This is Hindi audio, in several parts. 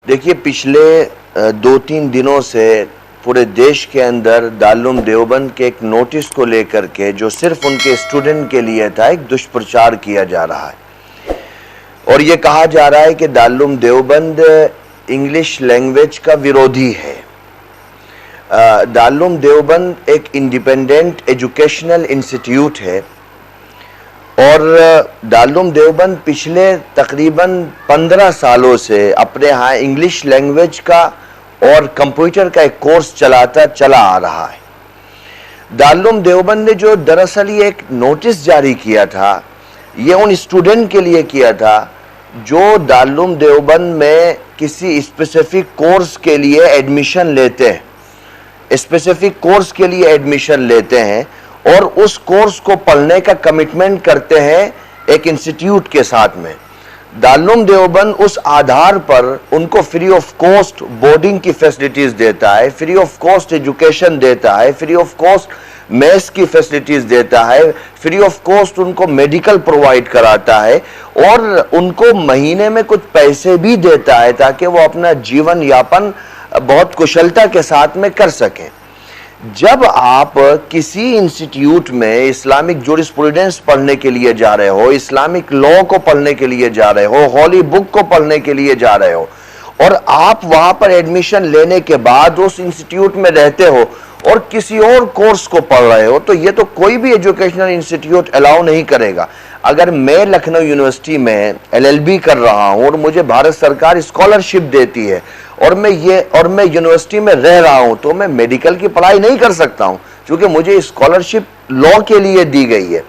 देखिए, पिछले 2-3 दिनों से पूरे देश के अंदर दारुल देवबंद के एक नोटिस को लेकर के जो सिर्फ उनके स्टूडेंट के लिए था, एक दुष्प्रचार किया जा रहा है और ये कहा जा रहा है कि दारुल देवबंद इंग्लिश लैंग्वेज का विरोधी है। दारुल देवबंद एक इंडिपेंडेंट एजुकेशनल इंस्टीट्यूट है और दारुल देवबंद पिछले तकरीबन 15 सालों से अपने यहाँ इंग्लिश लैंग्वेज का और कंप्यूटर का एक कोर्स चलाता चला आ रहा है। दारुल देवबंद ने जो दरअसल ये एक नोटिस जारी किया था, ये उन स्टूडेंट के लिए किया था जो दारुल देवबंद में किसी स्पेसिफिक कोर्स के लिए एडमिशन लेते हैं, स्पेसिफिक कोर्स के लिए एडमिशन लेते हैं और उस कोर्स को पढ़ने का कमिटमेंट करते हैं एक इंस्टीट्यूट के साथ में। दारुल देवबंद उस आधार पर उनको फ्री ऑफ कॉस्ट बोर्डिंग की फैसिलिटीज देता है, फ्री ऑफ कॉस्ट एजुकेशन देता है, फ्री ऑफ कॉस्ट मेस की फैसिलिटीज देता है, फ्री ऑफ कॉस्ट उनको मेडिकल प्रोवाइड कराता है और उनको महीने में कुछ पैसे भी देता है ताकि वो अपना जीवन यापन बहुत कुशलता के साथ में कर सकें। जब आप किसी इंस्टीट्यूट में इस्लामिक जूरिस्प्रूडेंस पढ़ने के लिए जा रहे हो, इस्लामिक लॉ को पढ़ने के लिए जा रहे हो, हॉली बुक को पढ़ने के लिए जा रहे हो और आप वहां पर एडमिशन लेने के बाद उस इंस्टीट्यूट में रहते हो और किसी और कोर्स को पढ़ रहे हो, तो ये तो कोई भी एजुकेशनल इंस्टीट्यूट अलाउ नहीं करेगा। अगर मैं लखनऊ यूनिवर्सिटी में LLB कर रहा हूं और मुझे भारत सरकार स्कॉलरशिप देती है और मैं यूनिवर्सिटी में रह रहा हूं, तो मैं मेडिकल की पढ़ाई नहीं कर सकता हूं क्योंकि मुझे स्कॉलरशिप लॉ के लिए दी गई है।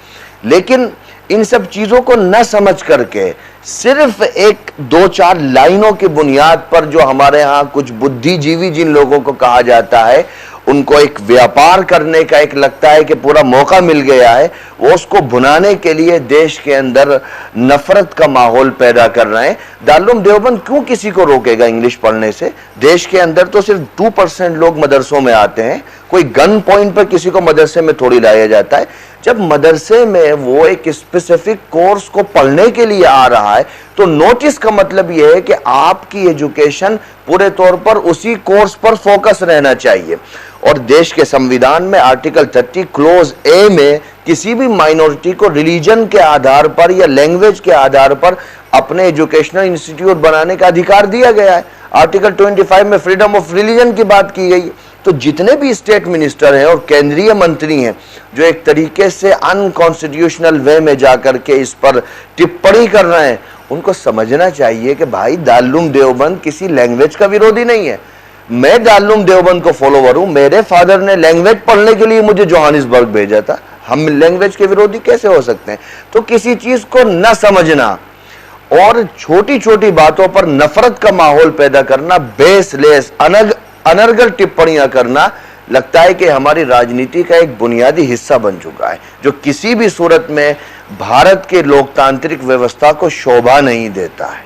लेकिन इन सब चीजों को न समझ करके सिर्फ एक 2-4 लाइनों की बुनियाद पर जो हमारे यहाँ कुछ बुद्धिजीवी जिन लोगों को कहा जाता है, उनको एक व्यापार करने का एक लगता है कि पूरा मौका मिल गया है, वो उसको भुनाने के लिए देश के अंदर नफरत का माहौल पैदा कर रहे हैं। दारुल देवबंद क्यों किसी को रोकेगा इंग्लिश पढ़ने से? देश के अंदर तो सिर्फ 2% लोग मदरसों में आते हैं, कोई गन पॉइंट पर किसी को मदरसे में थोड़ी लाया जाता है। जब मदरसे में वो एक स्पेसिफिक कोर्स को पढ़ने के लिए आ रहा है तो नोटिस का मतलब यह है कि आपकी एजुकेशन पूरे तौर पर उसी कोर्स पर फोकस रहना चाहिए। और देश के संविधान में आर्टिकल 30 क्लोज ए में किसी भी माइनॉरिटी को रिलीजन के आधार पर या लैंग्वेज के आधार पर अपने एजुकेशनल इंस्टीट्यूट बनाने का अधिकार दिया गया है। आर्टिकल 25 में फ्रीडम ऑफ रिलीजन की बात की गई है। तो जितने भी स्टेट मिनिस्टर हैं और केंद्रीय मंत्री हैं जो एक तरीके से अनकॉन्स्टिट्यूशनल वे में जाकर के इस पर टिप्पणी कर रहे हैं, उनको समझना चाहिए कि भाई दारुल देवबंद किसी लैंग्वेज का विरोधी नहीं है। मैं दारुल देवबंद को फॉलोवर हूं, मेरे फादर ने लैंग्वेज पढ़ने के लिए मुझे जोहानिसबर्ग भेजा था, हम लैंग्वेज के विरोधी कैसे हो सकते हैं? तो किसी चीज को न समझना और छोटी छोटी बातों पर नफरत का माहौल पैदा करना, बेसलेस अनर्गल टिप्पणियां करना, लगता है कि हमारी राजनीति का एक बुनियादी हिस्सा बन चुका है जो किसी भी सूरत में भारत के लोकतांत्रिक व्यवस्था को शोभा नहीं देता है।